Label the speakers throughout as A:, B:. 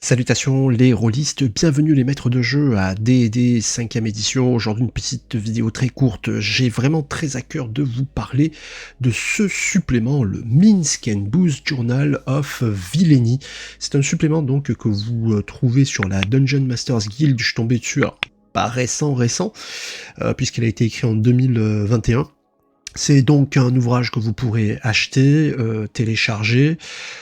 A: Salutations les rôlistes, bienvenue les maîtres de jeu à D&D 5ème édition. Aujourd'hui une petite vidéo très courte, j'ai vraiment très à cœur de vous parler de ce supplément, le Minsc and Boo's Journal of Villainy. C'est un supplément donc que vous trouvez sur la Dungeon Masters Guild, je suis tombé dessus, alors pas récent, puisqu'il a été écrit en 2021. C'est donc un ouvrage que vous pourrez acheter, télécharger,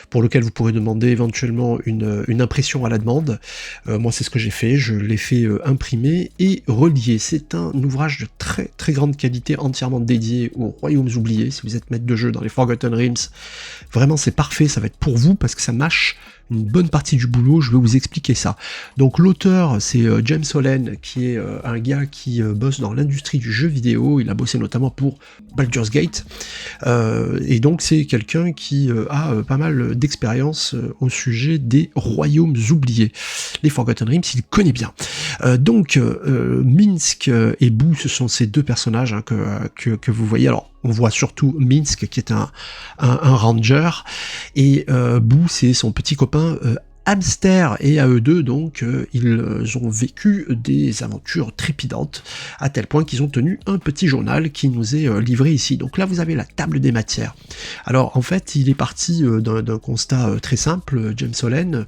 A: pour lequel vous pourrez demander éventuellement une impression à la demande. Moi c'est ce que j'ai fait, je l'ai fait imprimer et relier. C'est un ouvrage de très très grande qualité, entièrement dédié aux Royaumes oubliés. Si vous êtes maître de jeu dans les Forgotten Realms, vraiment c'est parfait, ça va être pour vous parce que ça mâche une bonne partie du boulot, je vais vous expliquer ça. Donc l'auteur, c'est James Holland, qui est un gars qui bosse dans l'industrie du jeu vidéo, il a bossé notamment pour Baldur's Gate, et donc c'est quelqu'un qui a pas mal d'expérience au sujet des royaumes oubliés. Les Forgotten Realms, il connaît bien. Donc Minsc et Boo, ce sont ces deux personnages que vous voyez. Alors on voit surtout Minsc qui est un ranger, et Boo c'est son petit copain Hamster, et à eux deux donc ils ont vécu des aventures trépidantes à tel point qu'ils ont tenu un petit journal qui nous est livré ici. Donc là vous avez la table des matières. Alors en fait il est parti d'un constat très simple. James Holland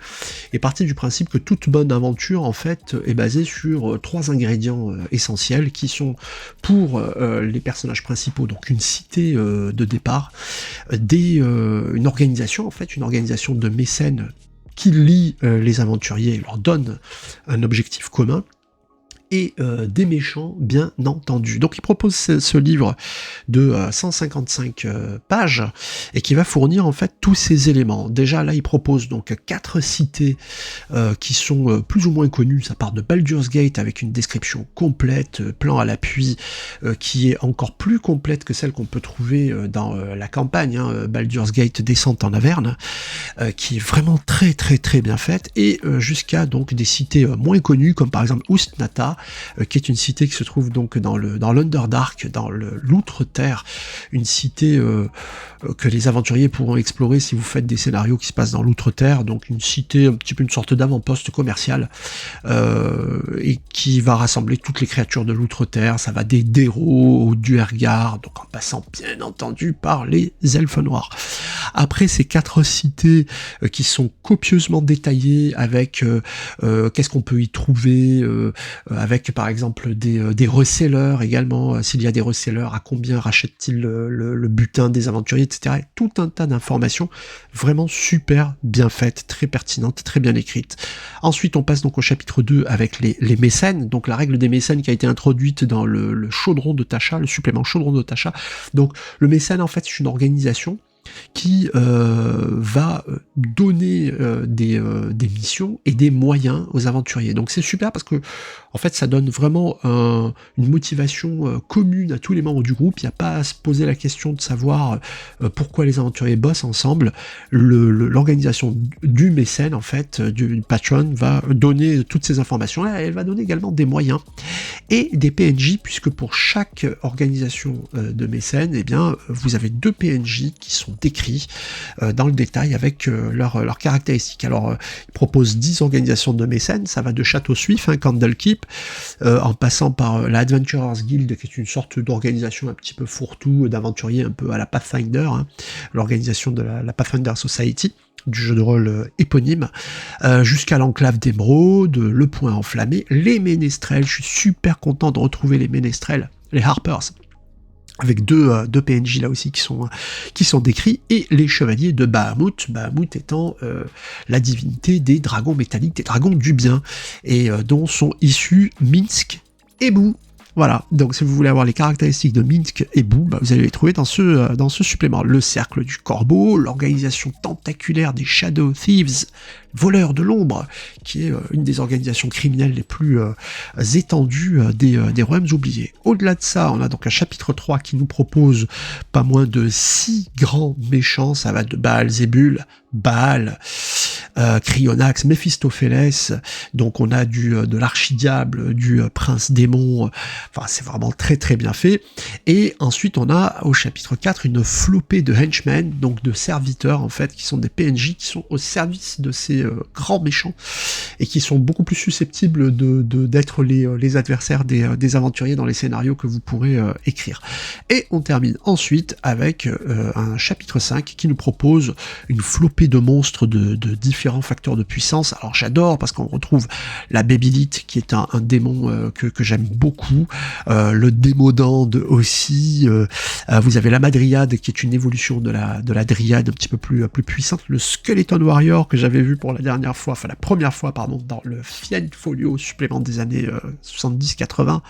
A: est parti du principe que toute bonne aventure en fait est basée sur trois ingrédients essentiels qui sont pour les personnages principaux donc une cité de départ, une organisation en fait, une organisation de mécènes qui lie les aventuriers et leur donne un objectif commun, et des méchants, bien entendu. Donc il propose ce livre de 155 pages, et qui va fournir en fait tous ces éléments. Déjà là il propose donc 4 cités qui sont plus ou moins connues. Ça part de Baldur's Gate avec une description complète, plan à l'appui, qui est encore plus complète que celle qu'on peut trouver dans la campagne, Baldur's Gate Descente en Averne, qui est vraiment très très très bien faite, et jusqu'à donc des cités moins connues comme par exemple Ustnata, qui est une cité qui se trouve donc dans l'Underdark, dans l'Outre-Terre, une cité que les aventuriers pourront explorer si vous faites des scénarios qui se passent dans l'Outre-Terre, donc une cité, un petit peu une sorte d'avant-poste commercial, et qui va rassembler toutes les créatures de l'Outre-Terre. Ça va des Déros au Duergar, donc en passant bien entendu par les elfes noirs. Après ces 4 cités qui sont copieusement détaillées avec qu'est-ce qu'on peut y trouver, avec par exemple des resellers également, s'il y a des resellers, à combien rachètent-ils le butin des aventuriers, etc. Et tout un tas d'informations vraiment super bien faites, très pertinentes, très bien écrites. Ensuite on passe donc au chapitre 2 avec les mécènes, donc la règle des mécènes qui a été introduite dans le chaudron de Tasha, le supplément chaudron de Tasha. Donc le mécène en fait c'est une organisation qui va donner des missions et des moyens aux aventuriers. Donc c'est super parce que en fait ça donne vraiment une motivation commune à tous les membres du groupe. Il n'y a pas à se poser la question de savoir pourquoi les aventuriers bossent ensemble. L'organisation du mécène en fait, du patron, va donner toutes ces informations. Elle va donner également des moyens et des PNJ, puisque pour chaque organisation de mécène, eh bien vous avez 2 PNJ qui sont décrits dans le détail avec leurs caractéristiques. Alors il propose 10 organisations de mécènes, ça va de Château Suif, Candlekeep, en passant par la Adventurers Guild, qui est une sorte d'organisation un petit peu fourre-tout, d'aventuriers un peu à la Pathfinder, l'organisation de la Pathfinder Society, du jeu de rôle éponyme, jusqu'à l'enclave d'Émeraude, le Point Enflammé, les Ménestrels. Je suis super content de retrouver les Ménestrels, les Harpers, avec deux PNJ là aussi qui sont décrits, et les chevaliers de Bahamut, Bahamut étant la divinité des dragons métalliques, des dragons du bien, et dont sont issus Minsc et Boo. Voilà, donc si vous voulez avoir les caractéristiques de Minsc et Boo, vous allez les trouver dans ce supplément. Le cercle du corbeau, l'organisation tentaculaire des Shadow Thieves, voleurs de l'ombre, qui est une des organisations criminelles les plus étendues des royaumes oubliés. Au-delà de ça, on a donc un chapitre 3 qui nous propose pas moins de 6 grands méchants. Ça va de Baal Zébul, Baal, Cryonax, Méphistophélès, donc on a de l'archidiable, du prince démon, enfin c'est vraiment très très bien fait. Et ensuite on a au chapitre 4 une flopée de henchmen, donc de serviteurs en fait, qui sont des PNJ qui sont au service de ces grands méchants et qui sont beaucoup plus susceptibles d'être les adversaires des aventuriers dans les scénarios que vous pourrez écrire. Et on termine ensuite avec un chapitre 5 qui nous propose une flopée de monstres de différents facteurs de puissance. Alors j'adore parce qu'on retrouve la Babylith qui est un démon que j'aime beaucoup, le Démodande aussi, vous avez la Madriade qui est une évolution de la Dryade un petit peu plus puissante, le Skeleton Warrior que j'avais vu pour la dernière fois, enfin la première fois pardon, dans le Fiend Folio supplément des années 70-80,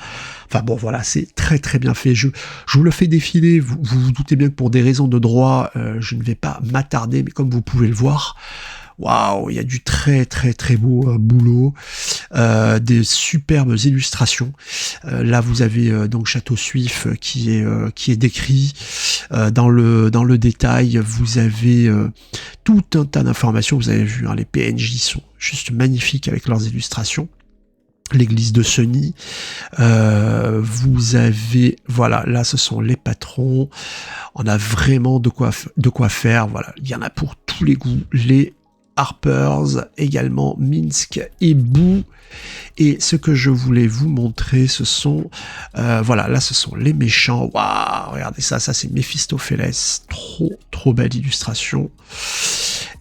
A: enfin bon voilà, c'est très très bien fait, je vous le fais défiler, vous vous doutez bien que pour des raisons de droit, je ne vais pas m'attarder, mais comme vous pouvez le voir, waouh, il y a du très très très beau boulot, des superbes illustrations. Là vous avez donc Château Suif qui est décrit dans le détail. Vous avez tout un tas d'informations. Vous avez vu, hein, les PNJ sont juste magnifiques avec leurs illustrations. L'église de Sunny, vous avez, voilà, là ce sont les patrons, on a vraiment de quoi faire, voilà, il y en a pour tous les goûts, les Harpers, également Minsk et Boo. Et ce que je voulais vous montrer, ce sont, voilà, là ce sont les méchants. Waouh, regardez ça c'est Méphistophélès, trop belle illustration.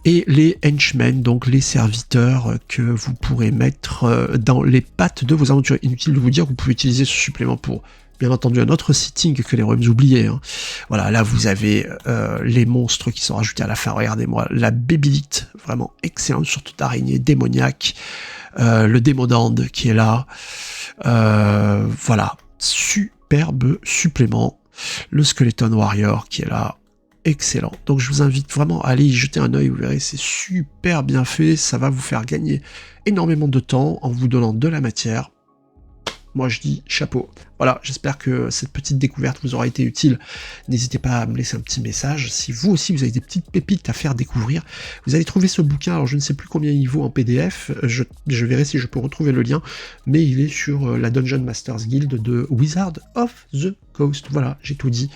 A: Et les henchmen, donc les serviteurs que vous pourrez mettre dans les pattes de vos aventures. Inutile de vous dire que vous pouvez utiliser ce supplément pour, bien entendu, un autre setting que les royaumes oubliés. Hein. Voilà, là vous avez les monstres qui sont rajoutés à la fin. Regardez-moi, la Babylith, vraiment excellente, surtout d'araignée démoniaque. Le Démodande qui est là. Voilà, superbe supplément. Le Skeleton Warrior qui est là. Excellent. Donc je vous invite vraiment à aller y jeter un œil, vous verrez, c'est super bien fait, ça va vous faire gagner énormément de temps en vous donnant de la matière. Moi je dis chapeau. Voilà, j'espère que cette petite découverte vous aura été utile. N'hésitez pas à me laisser un petit message. Si vous aussi vous avez des petites pépites à faire découvrir, vous allez trouver ce bouquin, alors je ne sais plus combien il vaut en PDF, je verrai si je peux retrouver le lien, mais il est sur la Dungeon Masters Guild de Wizard of the Coast. Voilà, j'ai tout dit.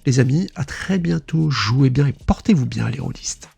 A: Les amis, à très bientôt, jouez bien et portez-vous bien les rôlistes.